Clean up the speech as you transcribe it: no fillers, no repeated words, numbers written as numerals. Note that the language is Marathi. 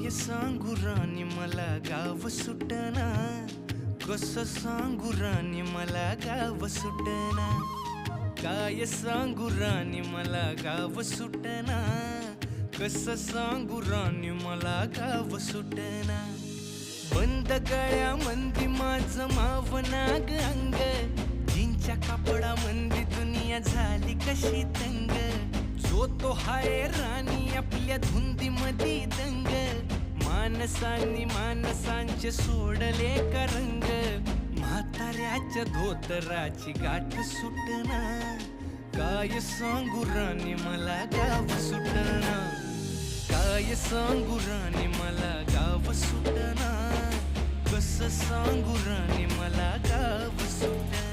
काय सांगू राणी मला गाव सुटना, कसं सांगू राणी मला गाव सुटना, काय सांगू राणी मला गाव सुटना, कसं सांगू राणी मला गाव सुटना। बंद गळ्यामंदी माझं मावनाग अंग, जीनच्या कापडामंदी दुनिया झाली कशी तंग, जो तो हाय राणी आपल्या धुंदीमधी दंग, माणसांनी माणसांचे सोडले का रंग, म्हाताऱ्याच्या धोतराची गाठ सुटना, काय सांगू राणी मला गाव सुटना, काय सांगू राणी मला गाव सुटना, कसं सांगू राणी मला गाव सुटना।